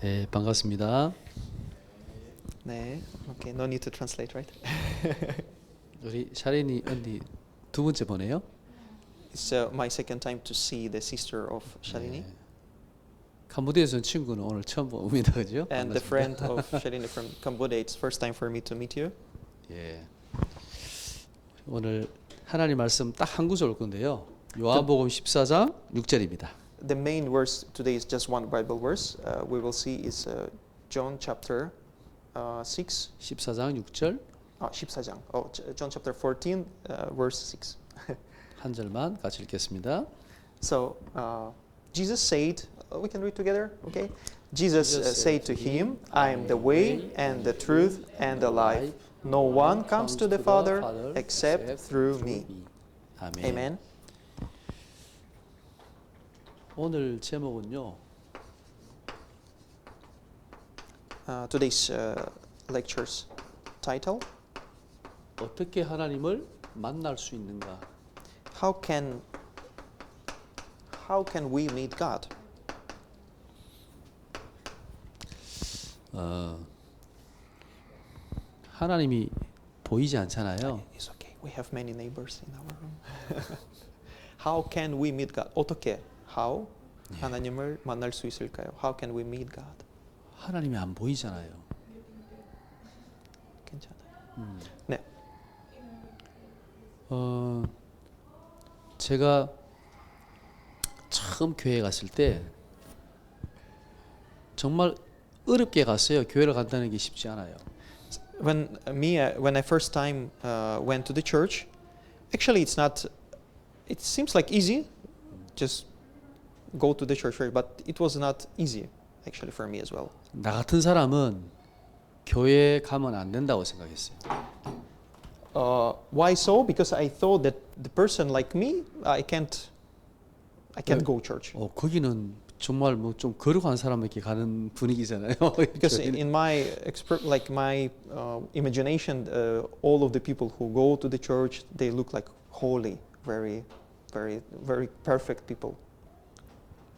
네, 반갑습니다. 네, okay, no need to translate, right? 우리 샤린이 언니 두 번째 보네요. It's my second time to see the sister of Shalini, 캄보디아에서 온 친구는 오늘 처음 봅니다, 그죠? and the friend of Shalini from Cambodia. It's first time for me to meet you. 예. 오늘 하나님 말씀 딱 한 구절 올 건데요. 요한복음 14장 6절입니다. The main verse today is just one Bible verse. We will see is John chapter 6. 14장 6절 14장. John chapter 14, verse 6. 한 절만 같이 읽겠습니다. So Jesus said, we can read together, okay? Jesus said to him, I am the way and the truth and the life. No one comes to the Father except through me. 아멘. Amen. 오늘 제목은요. Today's lecture's title, 어떻게 하나님을 만날 수 있는가? How can we meet God? 하나님이 보이지 않잖아요. It's okay. We have many neighbors in our room. How can we meet God? 어떻게? How? 하나님을 만날 수 있을까요? How can we meet God? 하나님이 안 보이잖아요. 괜찮아요. 네. 제가 처음 교회 갔을 때 정말 어렵게 갔어요. 교회를 간다는 게 쉽지 않아요. When I first time went to the church, actually it's not. It seems like easy, just go to the church, but it was not easy actually for me as well. 나 같은 사람은 교회 가면 안 된다고 생각했어요. Why so? Because I thought that the person like me, I can't go church. 거기는 정말 뭐 좀 거룩한 사람에게 가는 분위기잖아요. Because in my imagination, all of the people who go to the church, they look like holy, very, very, very perfect people.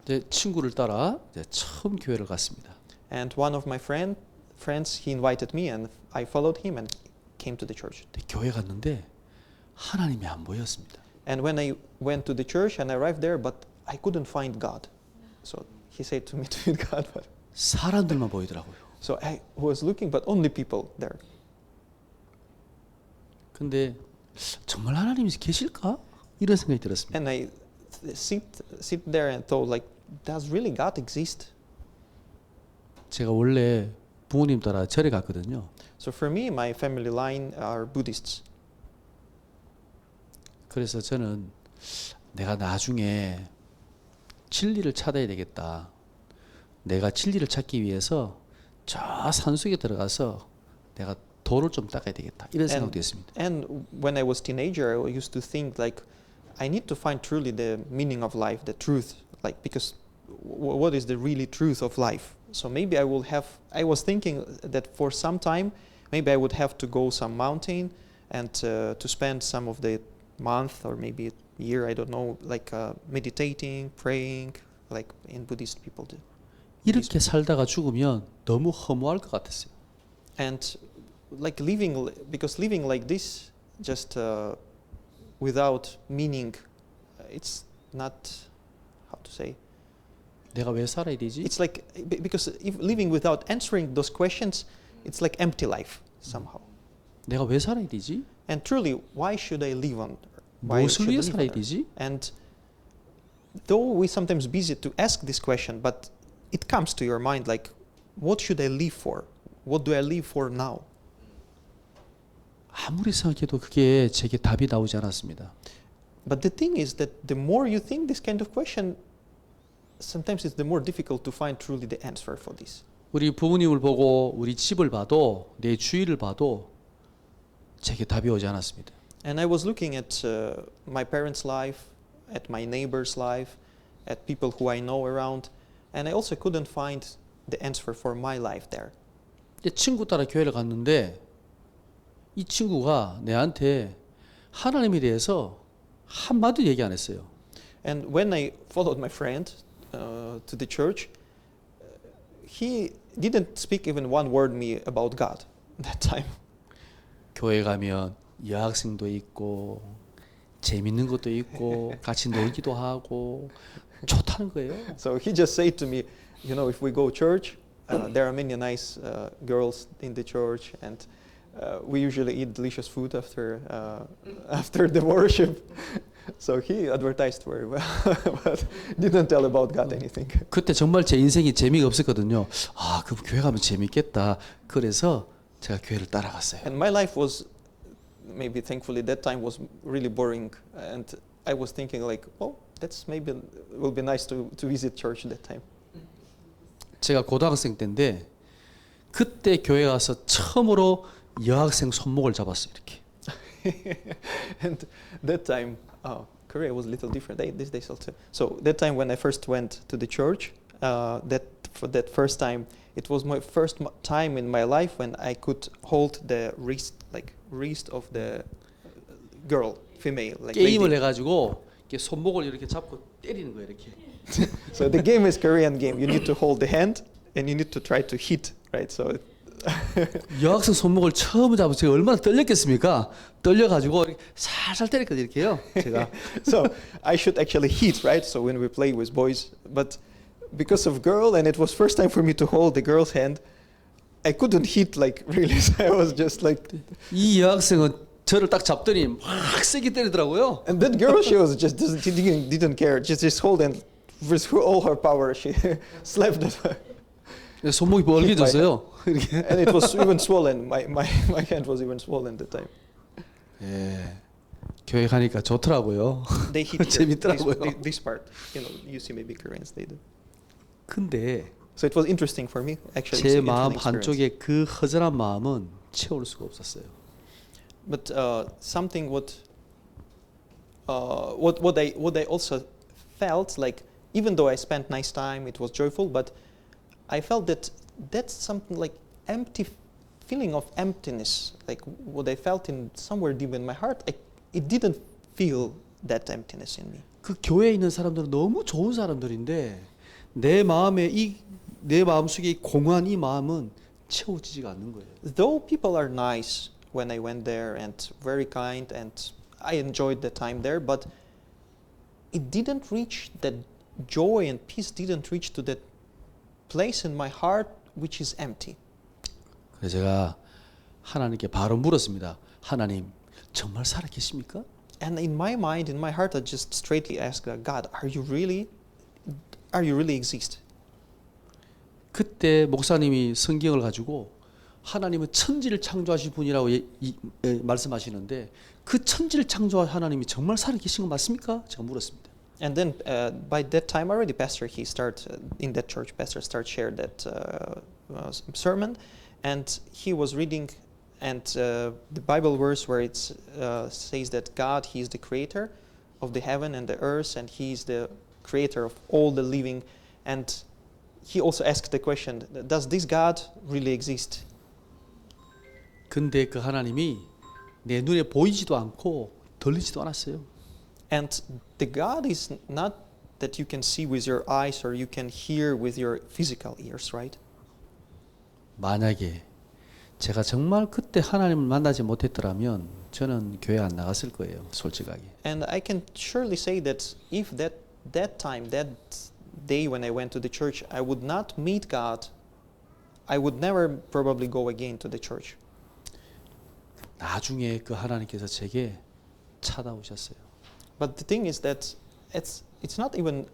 제 친구를 따라 이제 처음 교회를 갔습니다. And one of my friends, he invited me, and I followed him and came to the church. 교회 갔는데 하나님이 안 보였습니다. And when I went to the church and I arrived there, but I couldn't find God. So he said to me to meet God, but 사람들만 보이더라고요. so I was looking, but only people there. 근데 정말 하나님이 계실까? 이런 생각이 들었습니다. And I sit there and thought, like, does really God exist? 제가 원래 부모님 따라 절에 갔거든요. So for me, my family line are Buddhists. 그래서 저는 내가 나중에 진리를 찾아야 되겠다. 내가 진리를 찾기 위해서 저 산속에 들어가서 내가 돌을 좀 닦아야 되겠다. 이런 생각도 했습니다. And when I was teenager, I used to think like, I need to find truly the meaning of life, the truth, like because what is the really truth of life? So maybe I was thinking that for some time, maybe I would have to go some mountain and to spend some of the month or maybe year, I don't know, like meditating, praying, like in Buddhist people do. 이렇게 살다가 죽으면 너무 허무할 것 같았어요. And like living like this, just without meaning, it's not, how to say. 내가 왜 살아야 되지? It's like because if living without answering those questions, it's like empty life somehow. 내가 왜 살아야 되지? And truly, why should I live on? Why 무엇을 should I 위해 live 살아야 on earth? 되지? And though we sometimes busy to ask this question, but it comes to your mind like, what should I live for? What do I live for now? 아무리 생각해도 그게 제게 답이 나오지 않았습니다. But the thing is that the more you think this kind of question, sometimes it's the more difficult to find truly the answer for this. 우리 부모님을 보고 우리 집을 봐도 내 주위를 봐도 제게 답이 오지 않았습니다. And I was looking at my parents' life, at my neighbor's life, at people who I know around, and I also couldn't find the answer for my life there. 친구 따라 교회를 갔는데 이 친구가 내한테 하나님에 대해서 한마디 얘기 안 했어요. And when I followed my friend to the church, he didn't speak even one word me about God that time. 교회 가면 여학생도 있고 재밌는 것도 있고 같이 놀기도 하고 좋다는 거예요. So he just said to me, you know, if we go church, there are many nice girls in the church, and we usually eat delicious food after the worship. So he advertised very well, but didn't tell about God anything. 그때 정말 제 인생이 재미가 없었거든요. 아, 그 교회 가면 재밌겠다. 그래서 제가 교회를 따라갔어요. And my life was, maybe thankfully that time was really boring, and I was thinking like, oh, that's maybe it will be nice to visit church that time. 제가 고등학생 때인데 그때 교회 가서 처음으로 여학생 손목을 잡았어요. 이렇게. And that time, Korea was a little different. These days also. So that time when I first went to the church, for that first time, it was my first time in my life when I could hold the wrist of the girl, female, like 게임을 lady. 해가지고 이렇게 손목을 이렇게 잡고 때리는 거예요. 이렇게. So the game is Korean game. You need to hold the hand and you need to try to hit, right? So 여학생 손목을 처음 잡아서 제가 얼마나 떨렸겠습니까? 떨려가지고 이렇게 살살 때렸거든요. 이렇게요. 제가. so I should actually hit, right? So when we play with boys, but because of girl, and it was first time for me to hold the girl's hand, I couldn't hit like really. So I was just like. 이 여학생은 저를 딱 잡더니 막 세게 때리더라고요. And that girl, she was just didn't care. Just hold and with all her power, she slapped it. 손목이 벌개졌어요. 이렇게. And it was even swollen. My hand was even swollen that time. 예, 교회 가니까 좋더라고요. They hit here, 재밌더라고요. this part. You know, you see maybe Koreans they do. 근데 So it was interesting for me actually. 제 it's an 마음 interesting experience. 한쪽에 그 허전한 마음은 채울 수가 없었어요. But something what I also felt like, even though I spent nice time, it was joyful, but I felt that that's something like empty feeling of emptiness, like what I felt in somewhere deep in my heart. It didn't feel that emptiness in me. 그 교회에 있는 사람들은 너무 좋은 사람들인데 내 마음에 내 마음속에 이 공허한 이 마음은 채워지지가 않는 거예요. Though people are nice when I went there and very kind and I enjoyed the time there, but it didn't reach that joy and peace didn't reach to that place in my heart which is empty. 그래서 제가 하나님께 바로 물었습니다. 하나님, 정말 살아 계십니까? And in my mind, in my heart, I just straightly asked God, are you really exist? 그때 목사님이 성경을 가지고 하나님은 천지를 창조하신 분이라고 말씀하시는데 그 천지를 창조한 하나님이 정말 살아 계신 거 맞습니까? 제가 물었습니다. And then by that time already, Pastor, he in that church, Pastor shared that sermon, and he was reading, and the Bible verse where it says that God, He is the creator of the heaven and the earth, and He is the creator of all the living, and he also asked the question, does this God really exist? 근데 그 하나님이 내 눈에 보이지도 않고 들리지도 않았어요. And the God is not that you can see with your eyes or you can hear with your physical ears, right? 만약에 제가 정말 그때 하나님을 만나지 못했더라면 저는 교회 안 나갔을 거예요, 솔직하게. And I can surely say that if that time, that day when I went to the church, I would not meet God, I would never probably go again to the church. 나중에 그 하나님께서 제게 찾아오셨어요. But the thing is that it's not even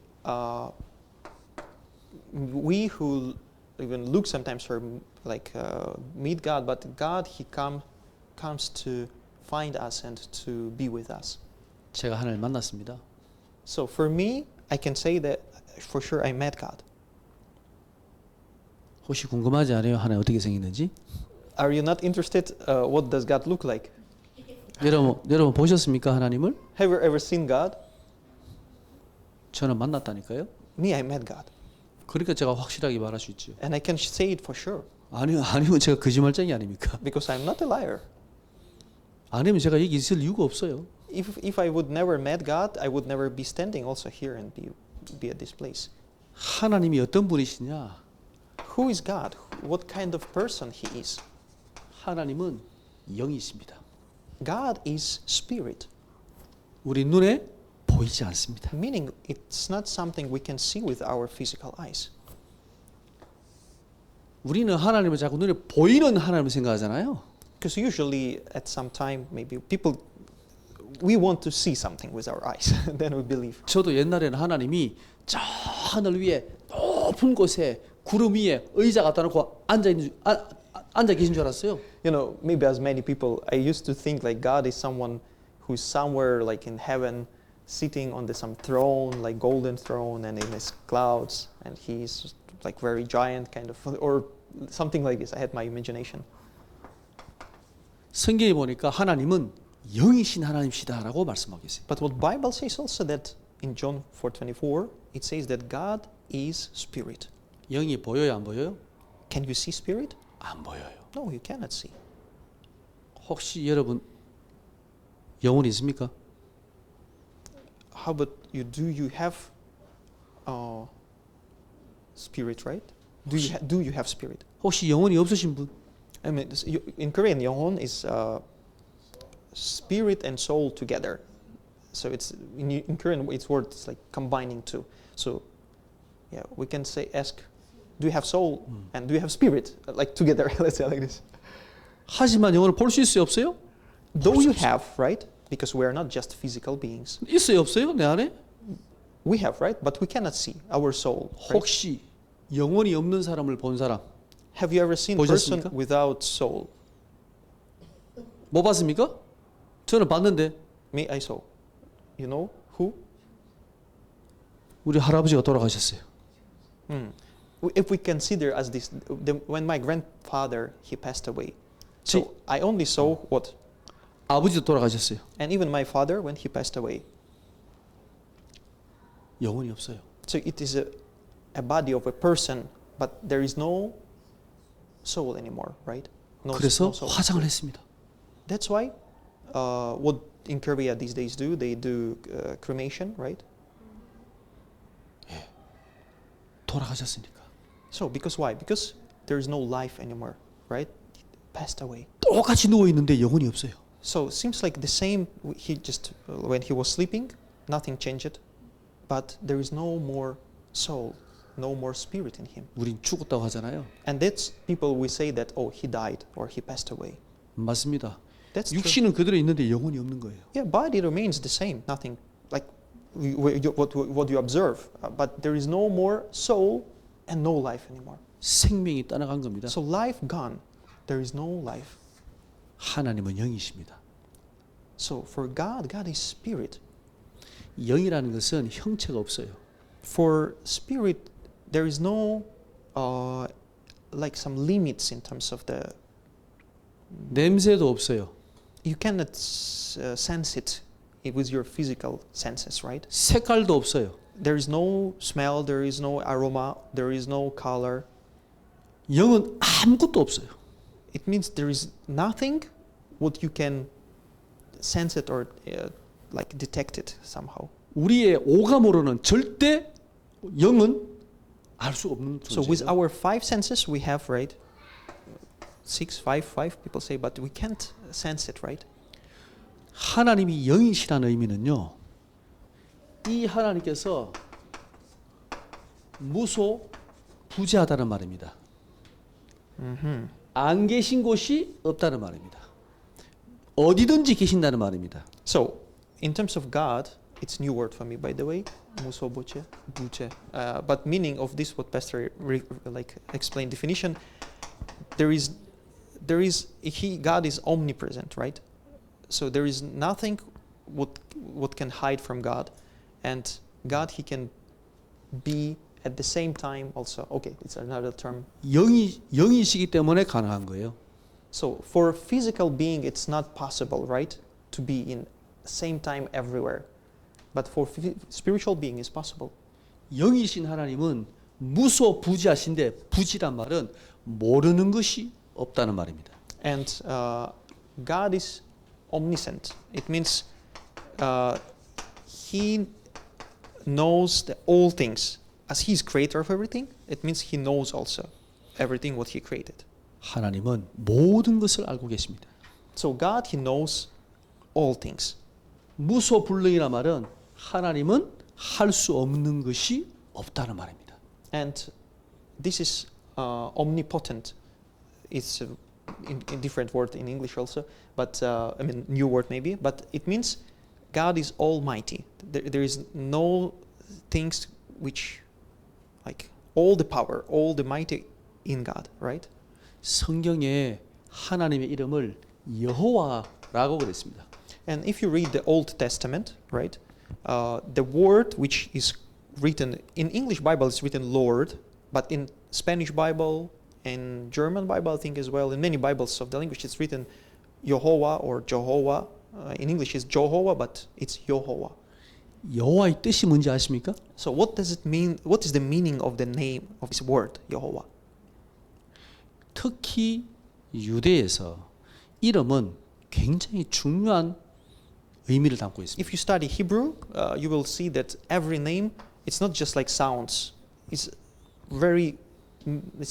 we who even look sometimes for like meet God, but God He comes to find us and to be with us. 제가 하나님을 만났습니다. So for me, I can say that for sure I met God. 혹시 궁금하지 않아요? 하나님 어떻게 생겼는지? Are you not interested? What does God look like? 여러분 보셨습니까? 하나님을? Have you ever seen God? 저는 만났다니까요. Me, I met God. 그러니까 제가 확실하게 말할 수 있죠. And I can say it for sure. 아니면 제가 거짓말쟁이 아닙니까? Because I'm not a liar. 아니면 제가 여기 있을 이유가 없어요. If I would never met God, I would never be standing also here and be at this place. 하나님이 어떤 분이시냐? Who is God? What kind of person He is? 하나님은 영이십니다. God is spirit, 우리 눈에 보이지 않습니다. meaning it's not something we can see with our physical eyes. 우리는 하나님을 자꾸 눈에 보이는 하나님을 생각하잖아요. Because usually at some time, maybe people, we want to see something with our eyes, then we believe. 저도 옛날에는 하나님이 저 하늘 위에 높은 곳에 구름 위에 의자 갖다 놓고 앉아 계신 줄 알았어요. You know, maybe as many people, I used to think like God is someone who's somewhere like in heaven, sitting on some throne, like golden throne, and in His clouds, and He's like very giant kind of, or something like this. I had my imagination. 성경에 보니까 하나님은 영이신 하나님이시다라고 말씀하고 있어요. But what Bible says also that in John 4:24, it says that God is spirit. 영이 보여요, 안 보여요? Can you see spirit? 안 보여요. No, you cannot see. 혹시 여러분 영혼이 있습니까? How about you? Do you have spirit, right? Do you have spirit? 혹시 영혼이 없으신 분? I mean, in Korean, 영혼 is spirit and soul together. So it's in Korean, it's words like combining two. So yeah, we can ask, do you have soul and do you have spirit, like together? Let's say like this. 하지만 영혼을 볼 수 있어요, 없어요? Though you have, right? Because we are not just physical beings. 있어요, 없어요? 내 안에? We have, right? But we cannot see our soul. Right? 혹시 영혼이 없는 사람을 본 사람 Have you ever seen a person 보셨습니까? without soul? 뭐 봤습니까? 저는 봤는데 Me, I saw. You know who? 우리 할아버지가 돌아가셨어요. If we consider as this, when my grandfather he passed away, so I only saw what, 아버지도 돌아가셨어요. and even my father when he passed away. 영혼이 없어요. So it is a body of a person, but there is no soul anymore, right? No, 그래서 no soul. 화장을 했습니다. That's why what in Korea these days do, they do cremation, right? 돌아가셨으니까. So because why? Because there is no life anymore, right? Passed away. 똑같이 누워 있는데 영혼이 없어요. So it seems like the same. He just when he was sleeping, nothing changed, but there is no more soul, no more spirit in him. 우린 죽었다고 하잖아요. And that's people we say that oh he died or he passed away. 맞습니다. That's true. 육신은 그대로 있는데 영혼이 없는 거예요. Yeah, body remains the same. Nothing like what you observe, but there is no more soul and no life anymore. 생명이 떠나간 겁니다. So life gone. There is no life. 하나님은 영이십니다. So for God, God is spirit. 영이라는 것은 형체가 없어요. For spirit, there is no like some limits in terms of the. 냄새도 없어요. You cannot sense it with your physical senses, right? 색깔도 없어요. There is no smell, there is no aroma, there is no color. 영은 아무것도 없어요. It means there is nothing what you can sense it or like detect it somehow. 우리의 오감으로는 절대 영은 알 수 없는 So with 존재예요. our five senses we have, right? 6, 5 people say, but we can't sense it, right? 하나님이 영이시라는 의미는요. 이 하나님께서 무소부재하다는 말입니다. 안 계신 곳이 없다는 말입니다. 어디든지 계신다는 말입니다. So, in terms of God, it's new word for me, by the way, 무소부재, 부재. But meaning of this, what Pastor like explained definition, God is omnipresent, right? So there is nothing what can hide from God, and God He can be at the same time also. Okay, it's another term. 영이시기 때문에 가능한 거예요. So for physical being, it's not possible, right, to be in same time everywhere. But for spiritual being, it's possible. 영이신 하나님은 무소부지하신데 부지란 말은 모르는 것이 없다는 말입니다. And God is omniscient. It means He knows all things. As He is creator of everything, it means He knows also everything what He created. 하나님은 모든 것을 알고 계십니다. So God, He knows all things. 무소불능이란 말은 하나님은 할 수 없는 것이 없다는 말입니다. And this is omnipotent. It's a different word in English also, but I mean new word maybe. But it means God is almighty. There is no things which, like all the power, all the mighty in God, right? 성경에 하나님의 이름을 여호와라고 그랬습니다. And if you read the Old Testament, right, the word which is written in English Bible is written Lord, but in Spanish Bible, in German Bible I think as well, in many Bibles of the language it's written Yehovah or Jehovah. In English it's Jehovah, but it's Yehovah. 여호와의 뜻이 뭔지 아십니까? So what does it mean? What is the meaning of the name of this word, Yehovah? 특히 유대에서 이름은 굉장히 중요한 의미를 담고 있습니다. If you study Hebrew, you will see that every name, it's not just like sounds. It's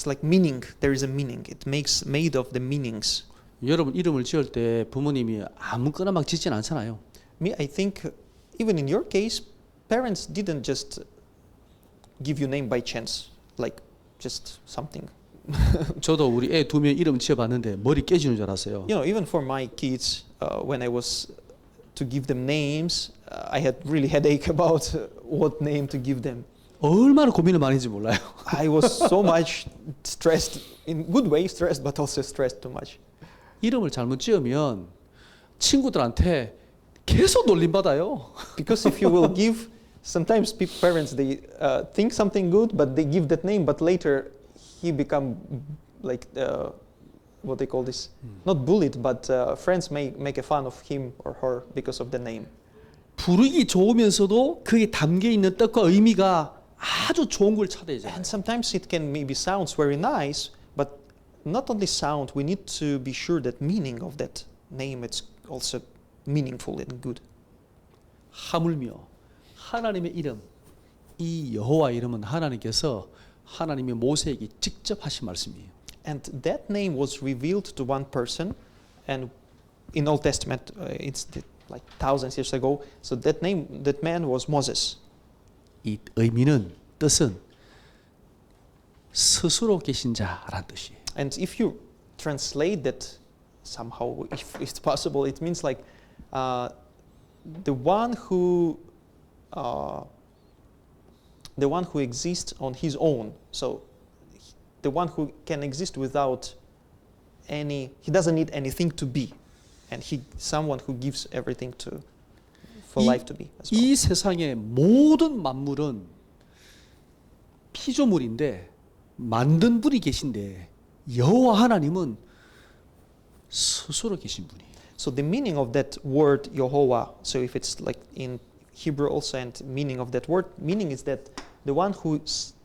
like meaning. There is a meaning. It makes made of the meanings. 여러분 이름을 지을 때 부모님이 아무거나 막 짓진 않잖아요. Me, I think, even in your case, parents didn't just give you name by chance, like just something. 저도 우리 애 두 명 이름 지어봤는데 머리 깨지는 줄 알았어요. You know, even for my kids, when I was to give them names, I had really headache about what name to give them. 얼마나 고민을 많이 했는지 몰라요. I was so much stressed, in good way stressed, but also stressed too much. 이름을 잘못 지으면 친구들한테 계속 놀림받아요. Because if you will give, sometimes parents, they think something good, but they give that name, but later he become like, what they call this, not bullied, but friends may make a fun of him or her because of the name. 부르기 좋으면서도 그게 담겨 있는 뜻과 의미가 아주 좋은 걸 찾아야 돼요. And sometimes it can maybe sounds very nice, but not only sound, we need to be sure that meaning of that name it's also meaningful and good. 하물며 하나님의 이름, 이 여호와 이름은 하나님께서 하나님이 모세에게 직접 하신 말씀이에요. And that name was revealed to one person, and in Old Testament it's like thousands years ago. So that name, that man was Moses. 이 의미는 뜻은 스스로 계신 자란 뜻이에요. And if you translate that somehow, if it's possible, it means like the one who exists on his own. So the one who can exist without any, he doesn't need anything to be, and someone who gives everything for life to be as well. 이 세상의 모든 만물은 피조물인데 만든 분이 계신데 여호와 하나님은 스스로 계신 분이에요. So the meaning of that word Yehovah, so if it's like in Hebrew also, and meaning of that word, meaning is that the one who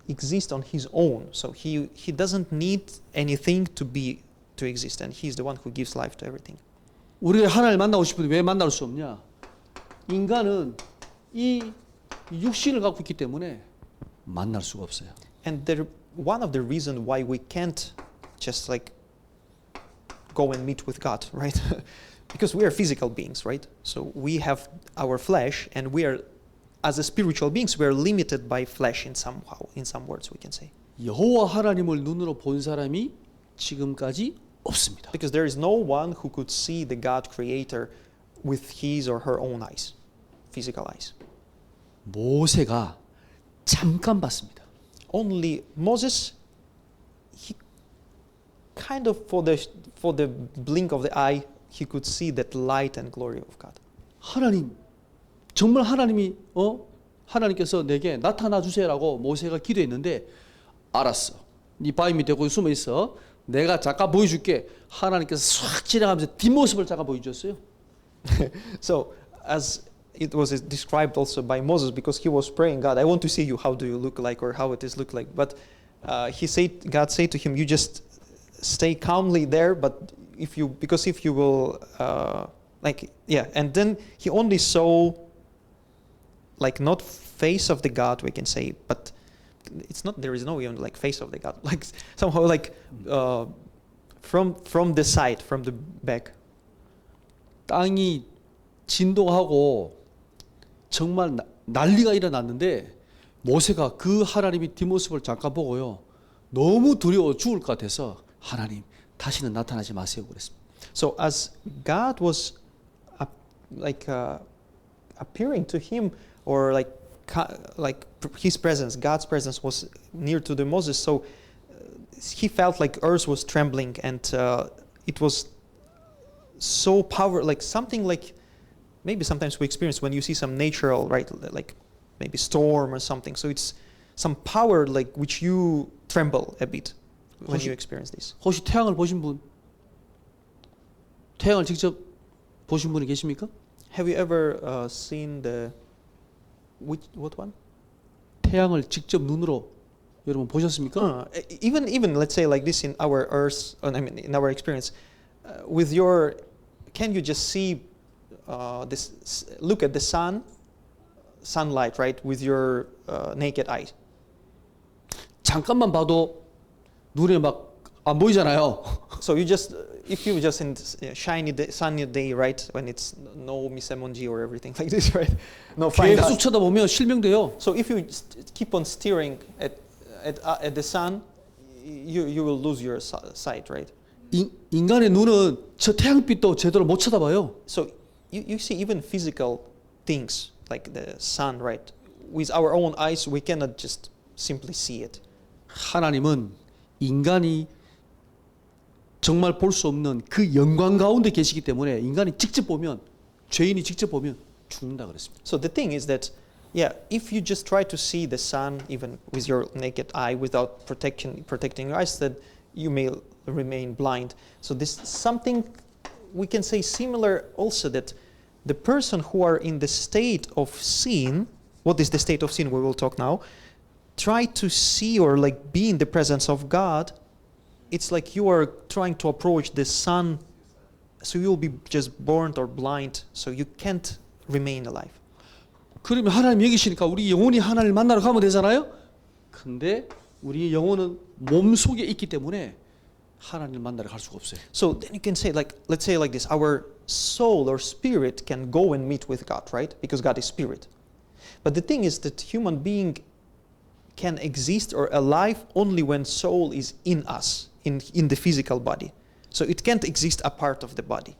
exists on his own. So he doesn't need anything to exist, and he's the one who gives life to everything. 우리가 하나님을 만나고 싶은데 왜 만날 수 없냐? 인간은 이 육신을 갖고 있기 때문에 만날 수가 없어요. And one of the reasons why we can't just like go and meet with God, right? Because we are physical beings, right? So we have our flesh, and we are, as a spiritual beings, we are limited by flesh in some words we can say. 여호와 하나님을 눈으로 본 사람이 지금까지 없습니다. Because there is no one who could see the God creator with his or her own eyes, physical eyes. 모세가 잠깐 봤습니다. Only Moses, he kind of for the blink of the eye, he could see that light and glory of God. 하나님, 정말 하나님께서 내게 나타나 주세요라고 모세가 기도했는데 알았어. 네 바위 밑에 거기 숨어 있어. 내가 잠깐 보여줄게. 하나님께서 싹 지나가면서 뒷모습을 잠깐 보여줬어요. So as it was described also by Moses, because he was praying, God, I want to see you. How do you look like, or how it is look like? But God said to him, you just stay calmly there. But if you will, and then he only saw, like, not face of the God, we can say, but it's not, there is no even like face of the God, like somehow like from the side, from the back. 땅이 진동하고 정말 난리가 일어났는데 모세가 그 하나님의 뒷모습을 잠깐 보고요. 너무 두려워 죽을 것 같아서 하나님 다시는 나타나지 마세요 그랬습니다. So as God was appearing to him, or like his presence, God's presence was near to the Moses, so he felt like earth was trembling, and it was so like something like maybe sometimes we experience when you see some natural, right, like maybe storm or something. So it's some power like which you tremble a bit when you experience this. 혹시 태양을 보신 분? 태양을 직접 보신 분이 계십니까? Have you ever seen what one? 태양을 직접 눈으로 여러분 보셨습니까? Even let's say like this in our earth, I mean in our experience, with your, can you just see this? Look at the sunlight, right, with your naked eye. 잠깐만 봐도 눈에 막 안 보이잖아요. So you just, if you just in shiny day, sunny day, right, when it's no misemonji or everything like this, right, no fine 계속 dust. 쳐다보면 실명돼요. So if you keep on staring at the sun, you will lose your sight, right? 인간의 눈은 저 태양빛도 제대로 못 쳐다봐요. So you see even physical things like the sun, right? With our own eyes, we cannot just simply see it. 하나님은 인간이 정말 볼 수 없는 그 영광 가운데 계시기 때문에 인간이 직접 보면, 죄인이 직접 보면 죽는다 그랬습니다. So the thing is that, yeah, if you just try to see the sun even with your naked eye without protecting your eyes, then you may remain blind. So this is something we can say similar also, that the person who are in the state of sin, what is the state of sin we will talk now, try to see or like be in the presence of God. It's like you are trying to approach the sun, so you'll be just burnt or blind, so you can't remain alive. 그러면 하나님 여기시니까 우리 영혼이 하나님을 만나러 가면 되잖아요. 근데 우리 영혼은 몸 속에 있기 때문에 하나님을 만나러 갈 수가 없어요. So then you can say, like, let's say like this, our soul or spirit can go and meet with God, right? Because God is spirit. But the thing is that human being can exist or alive only when soul is in us, in the physical body. So it can't exist apart of the body.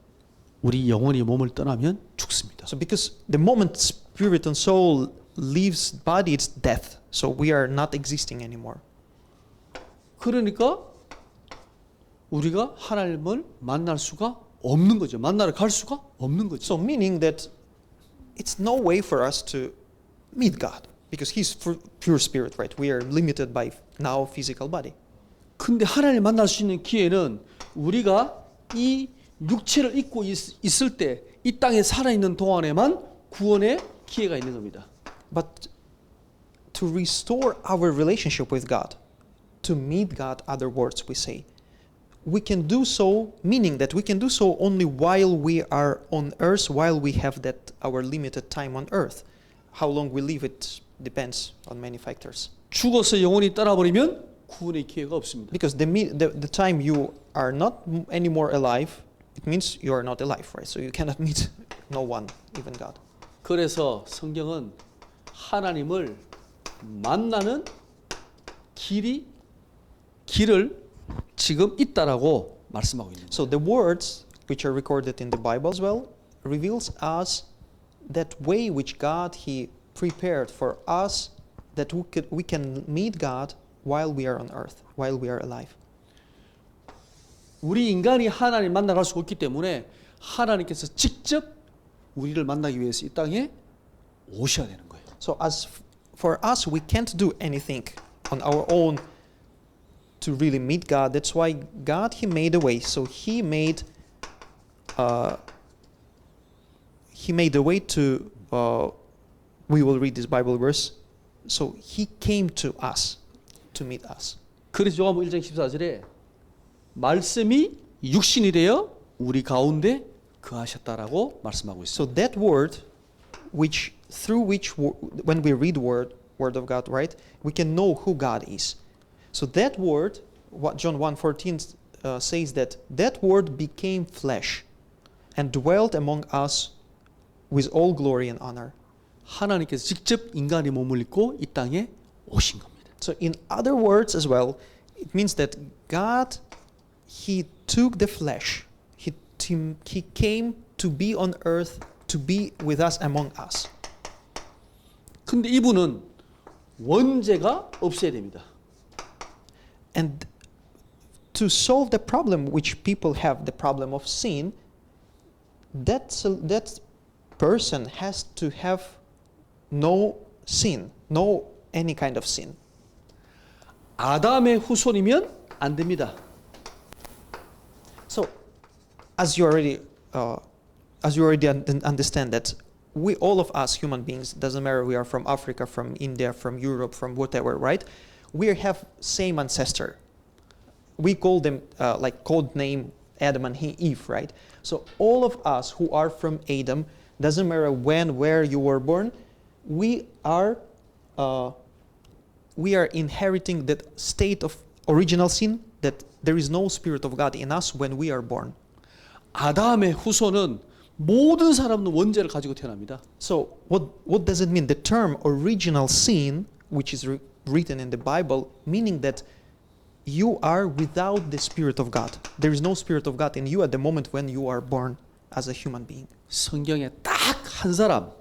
우리 영혼이 몸을 떠나면 죽습니다. So because the moment spirit and soul leaves body, it's death. So we are not existing anymore. 그러니까 우리가 하나님을 만날 수가 없는 거죠. 만나러 갈 수가 없는 거죠. So meaning that it's no way for us to meet God, because He's pure spirit, right? We are limited by now physical body. 근데 하나님을 만날 수 있는 기회는 우리가 이 육체를 입고 있을 때 이 땅에 살아있는 동안에만 구원의 기회가 있는 겁니다. But to restore our relationship with God, to meet God, other words we say, we can do so, meaning that we can do so only while we are on earth, while we have that our limited time on earth. How long we live, it depends on many factors. 죽어서 영혼이 떠나버리면 구원의 기회가 없습니다. Because the time you are not anymore alive, it means you are not alive, right? So you cannot meet no one, even God. 그래서 성경은 하나님을 만나는 길을 지금 있다라고 말씀하고 있는 거예요. So the words which are recorded in the Bible as well reveals us that way which God He prepared for us, that we can meet God while we are on earth, while we are alive. 우리 인간이 하나님 만나러 갈 수 없기 때문에 하나님께서 직접 우리를 만나기 위해서 이 땅에 오셔야 되는 거예요. So as for us, we can't do anything on our own to really meet God. That's why God He made a way. So He made a way to. We will read this Bible verse. So He came to us to meet us. 그래서 요한복음 1장 14절에 말씀이 육신이 되어 우리 가운데 거하셨다라고 말씀하고 있습니다. So that word, when we read word of God, right? We can know who God is. So that word, what John 1:14 says, that word became flesh and dwelt among us with all glory and honor. 하나님께서 직접 인간의 몸을 입고 이 땅에 오신 겁니다. So in other words as well, it means that God, He took the flesh. He came to be on earth, to be with us among us. 근데 이분은 원죄가 없어야 됩니다. And to solve the problem which people have, the problem of sin, that person has to have no sin, no any kind of sin. 아담의 후손이면 안 됩니다. So, as you already understand that we, all of us human beings, doesn't matter we are from Africa, from India, from Europe, from whatever, right? We have same ancestor. We call them like code name Adam and Eve, right? So all of us who are from Adam, doesn't matter when, where you were born, we are inheriting that state of original sin, that there is no Spirit of God in us when we are born. 아담의 후손은 모든 사람은 원죄를 가지고 태어납니다. So what does it mean? The term original sin, which is written in the Bible, meaning that you are without the Spirit of God. There is no Spirit of God in you at the moment when you are born as a human being. 성경에 딱 한 사람,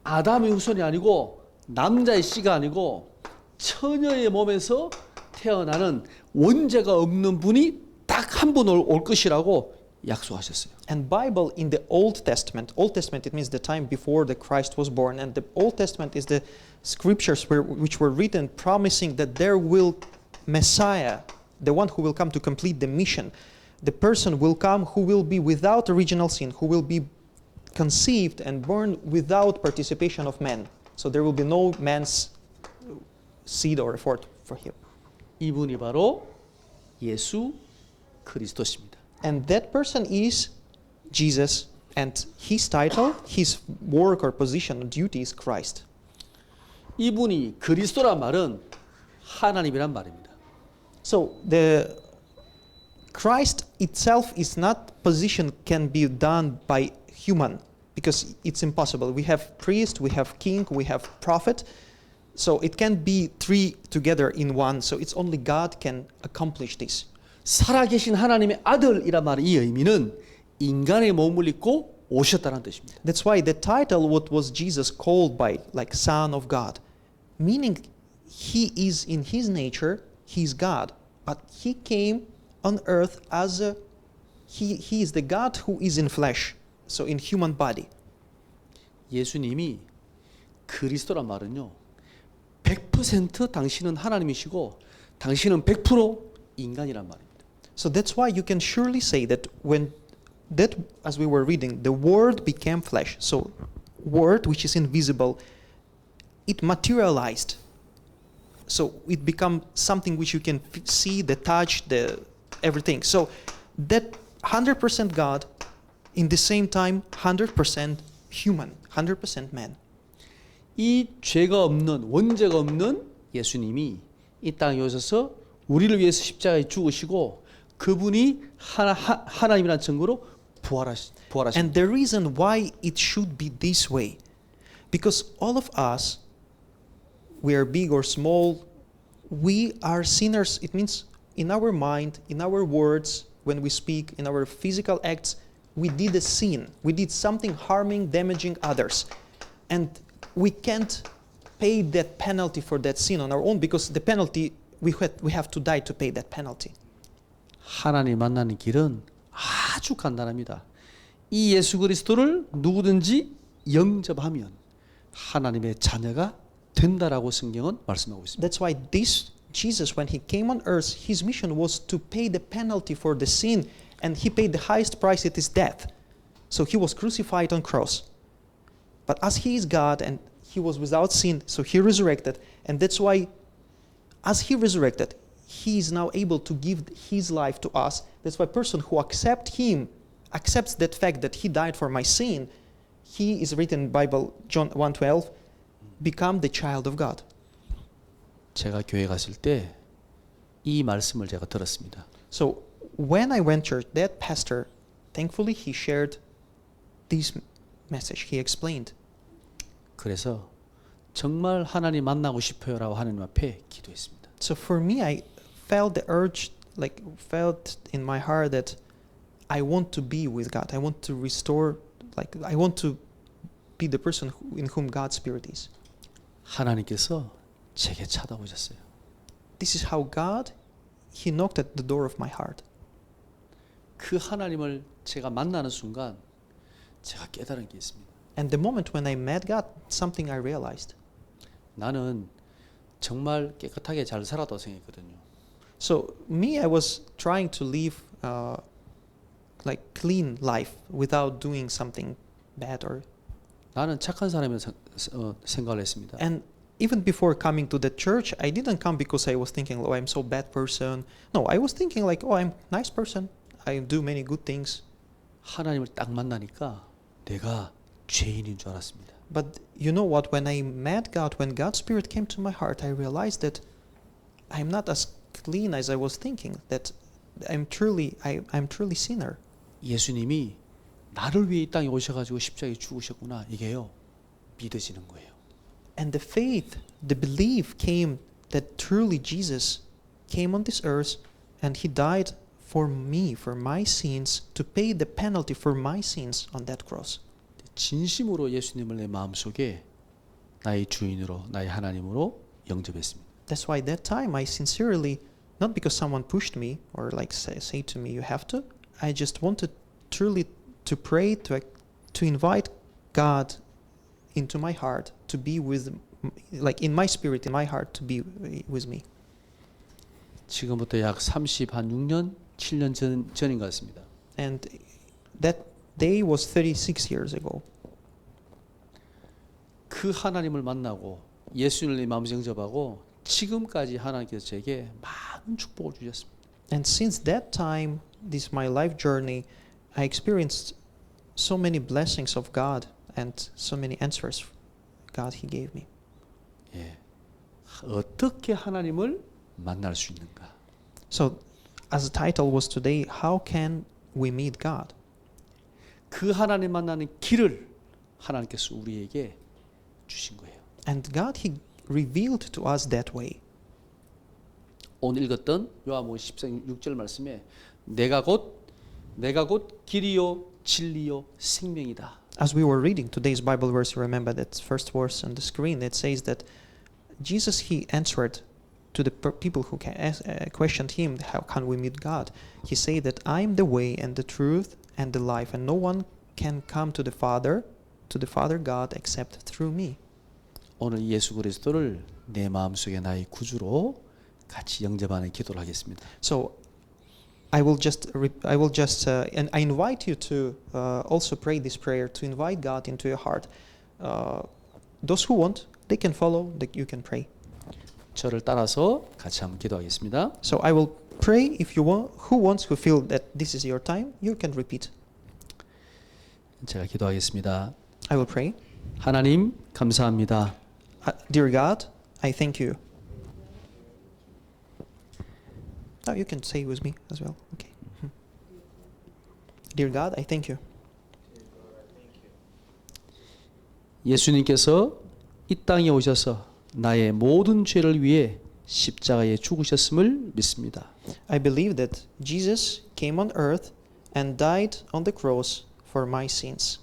아담의 후손이 아니고 남자의 씨가 아니고 처녀의 몸에서 태어나는 원죄가 없는 분이 딱 한 분 올 것이라고 약속하셨어요. And Bible in the Old Testament it means the time before the Christ was born, and the Old Testament is the scriptures which were written promising that there will Messiah, the one who will come to complete the mission, the person will come who will be without original sin, who will be conceived and born without participation of man. So there will be no man's seed or effort for him. 이분이 바로 예수 그리스도십니다. And that person is Jesus, and his title, his work or position or duty is Christ. 이분이 그리스도란 말은 하나님이란 말입니다. So the Christ itself is not position can be done by human, because it's impossible. We have priest, we have king, we have prophet. So it can't be three together in one. So it's only God can accomplish this. 살아계신 하나님의 아들이란 말의 이 의미는 인간의 몸을 입고 오셨다는 뜻입니다. That's why the title, what was Jesus called by, like Son of God, meaning he is in his nature, he's God, but he came on earth as he is the God who is in flesh, so in human body. 예수님이 그리스도란 말은요, 100% 당신은 하나님이시고 당신은 100% 인간이란 말입니다. So that's why you can surely say that when that, as we were reading, the Word became flesh. So Word, which is invisible, it materialized. So it become something which you can see, the touch, the everything. So that 100% God, in the same time 100% human, 100% man. 이 죄가 없는 원죄가 없는 예수님이 이 땅에 오셔서 우리를 위해서 십자가에 죽으시고 그분이 하나님이라는 증거로 부활하신. And the reason why it should be this way, because all of us, we are big or small, we are sinners. It means in our mind, in our words, when we speak, in our physical acts, we did a sin. We did something harming, damaging others. And we can't pay that penalty for that sin on our own, because the penalty, we have to die to pay that penalty. 하나님 만나는 길은 아주 간단합니다. 이 예수 그리스도를 누구든지 영접하면 하나님의 자녀가 된다라고 성경은 말씀하고 있습니다. That's why this Jesus, when he came on earth, his mission was to pay the penalty for the sin, and he paid the highest price, it is death. So he was crucified on cross. But as he is God and he was without sin, so he resurrected, and that's why as he resurrected, he is now able to give his life to us. That's why a person who accepts him, accepts that fact that he died for my sin, he is written in Bible, John 1:12, become the child of God. 제가 교회 갔을 때 이 말씀을 제가 들었습니다. So when I went church, that pastor, thankfully, he shared this message. He explained. 그래서 정말 하나님 만나고 싶어요라고 하나님 앞에 기도했습니다. So for me, I felt the urge, like felt in my heart that I want to be with God. I want to restore, like I want to be the person in whom God's Spirit is. 하나님께서 제게 찾아오셨어요. This is how God, He knocked at the door of my heart. 그 하나님을 제가 만나는 순간 제가 깨달은 게 있습니다. And the moment when I met God, something I realized. 나는 정말 깨끗하게 잘 살았다고 생각했거든요. So me, I was trying to live like clean life without doing something bad or. 나는 착한 사람이라고 생각을 했습니다. And even before coming to the church, I didn't come because I was thinking, oh, I'm so bad person. No, I was thinking like, oh, I'm nice person. I do many good things. 하나님을 딱 만나니까 내가 죄인인 줄 알았습니다. But you know what? When I met God, when God's Spirit came to my heart, I realized that I'm not as clean as I was thinking. That I'm truly sinner. 예수님이 나를 위해 이 땅에 오셔가지고 십자가에 죽으셨구나. 이게요 믿어지는 거예요. And the faith, the belief came that truly Jesus came on this earth and He died for me, for my sins, to pay the penalty for my sins on that cross. 진심으로 예수님을 내 마음속에 나의 주인으로 나의 하나님으로 영접했습니다. That's why that time I sincerely, not because someone pushed me or like say to me you have to, I just wanted truly to pray, to invite God into my heart, to be with, like in my spirit, in my heart, to be with me. 지금부터 약 6년, 7년 전인 것 같습니다. And that day was 36 years ago. 그 하나님을 만나고 예수님을 내 마음에 영접하고 지금까지 하나님께서 제게 많은 축복을 주셨습니다. And since that time, this my life journey, I experienced so many blessings of God and so many answers God He gave me. 예. 어떻게 하나님을 만날 수 있는가? So, as the title was today, how can we meet God? 그 하나님 만나는 길을 하나님께서 우리에게 주신 거예요. And God He revealed to us that way. 오늘 읽었던 요한복음 16절 말씀에 내가 곧 길이요 진리요 생명이다. As we were reading today's Bible verse, you remember that first verse on the screen. It says that Jesus He answered to the people who questioned Him, how can we meet God? He said that I am the way and the truth and the life, and no one can come to the Father God except through me. 오늘 예수 그리스도를 내 마음속에 나의 구주로 같이 영접하는 기도를 하겠습니다. So I will just and I invite you to also pray this prayer to invite God into your heart. Those who want, they can follow. You can pray. 저를 따라서 같이 한번 기도하겠습니다. So I will pray. If you want, who feel that this is your time, you can repeat. 제가 기도하겠습니다. I will pray. 하나님 감사합니다. Dear God, I thank you. Now you can say with me as well. Okay. Dear God, I thank you. 예수님께서 이 땅에 오셔서 나의 모든 죄를 위해 십자가에 죽으셨음을 믿습니다. I believe that Jesus came on earth and died on the cross for my sins.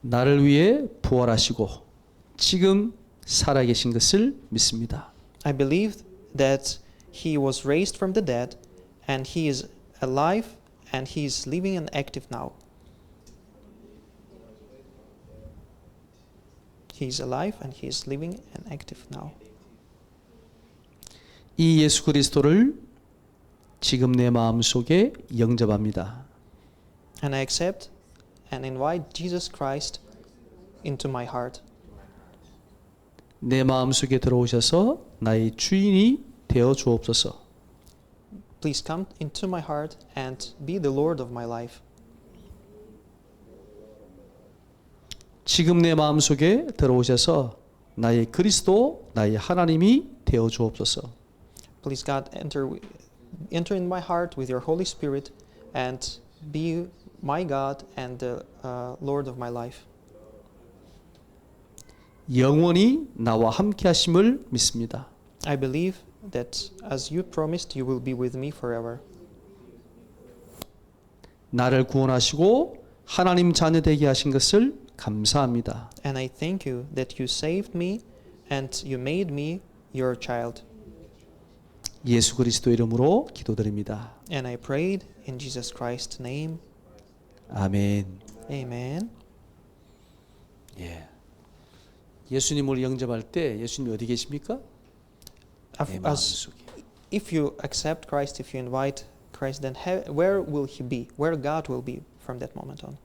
나를 위해 부활하시고 지금 살아계신 것을 믿습니다. I believe that He was raised from the dead and He is alive and He is living and active now. He is alive and He is living and active now. 이 예수 그리스도를 지금 내 마음속에 영접합니다. And I accept and invite Jesus Christ into my heart. 내 마음속에 들어오셔서 나의 주인이 되어 주옵소서. Please come into my heart and be the Lord of my life. 지금 내 마음속에 들어오셔서 나의 그리스도, 나의 하나님이 되어 주옵소서. Please God, enter in my heart with your Holy Spirit and be my God and the Lord of my life. 영원히 나와 함께 하심을 믿습니다. I believe that as you promised, you will be with me forever. 나를 구원하시고 하나님 자녀 되게 하신 것을 감사합니다. And I thank you that you saved me and you made me your child. 예수 그리스도 이름으로 기도드립니다. And I prayed in Jesus Christ's name. 아멘. Amen. 예. 예수님을 영접할 때 예수님 어디 계십니까? 내 마음속에. If you accept Christ, if you invite Christ, then where will He be? Where God will be from that moment on?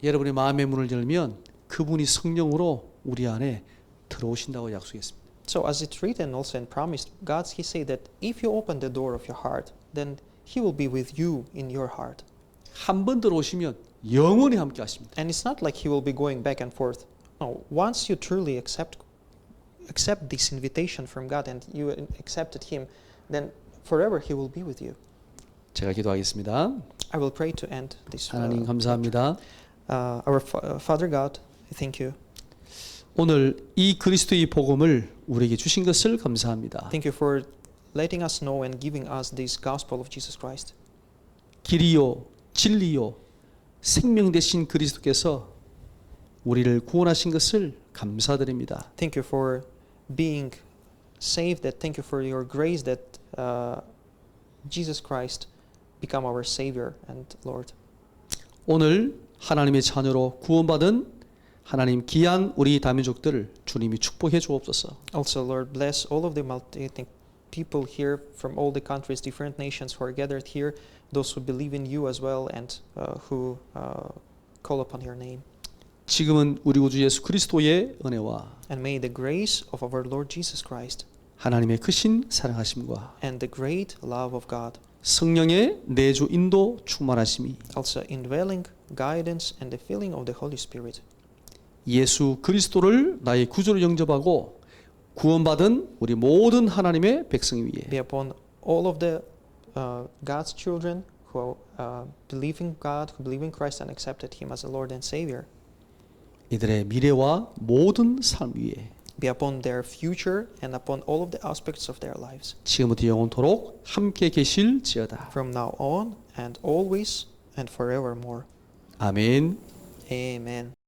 여러분의 마음의 문을 열면 그분이 성령으로 우리 안에 들어오신다고 약속했습니다. So as it's written also and promised, God, He said that if you open the door of your heart, then He will be with you in your heart. 한 번 들어오시면 영원히 함께 하십니다. And it's not like He will be going back and forth. No, once you truly accept this invitation from God and you accepted Him, then forever He will be with you. 제가 기도하겠습니다. I will pray to end this. 하나님 감사합니다. Our Father God, I thank you. 오늘 이 그리스도의 복음을 우리에게 주신 것을 감사합니다. Thank you for letting us know and giving us this gospel of Jesus Christ. 길이요 진리요 생명 되신 그리스도께서 우리를 구원하신 것을 감사드립니다. Thank you for being saved. That thank you for your grace that Jesus Christ become our Savior and Lord. 오늘 하나님의 자녀로 구원받은 하나님 귀한 우리 다민족들을 주님이 축복해 주옵소서. Also, Lord, bless all of the people here from all the countries, different nations who are gathered here, those who believe in you as well and who call upon your name. 지금은 우리 구주 예수 그리스도의 은혜와 And may the grace of our Lord Jesus Christ 하나님의 크신 사랑하심과 and the great love of God, 성령의 내주 인도 충만하심이 also indwelling guidance and the filling of the Holy Spirit, 예수 그리스도를 나의 구주로 영접하고 구원받은 우리 모든 하나님의 백성 위에 be upon all of the God's children who believe in God, who believe in Christ and accepted Him as a Lord and Savior. 이들의 미래와 모든 삶 위에 Be upon their future and upon all of the aspects of their lives. 지금부터 영원토록 함께 계실지어다. From now on and always and forevermore. 아멘. Amen.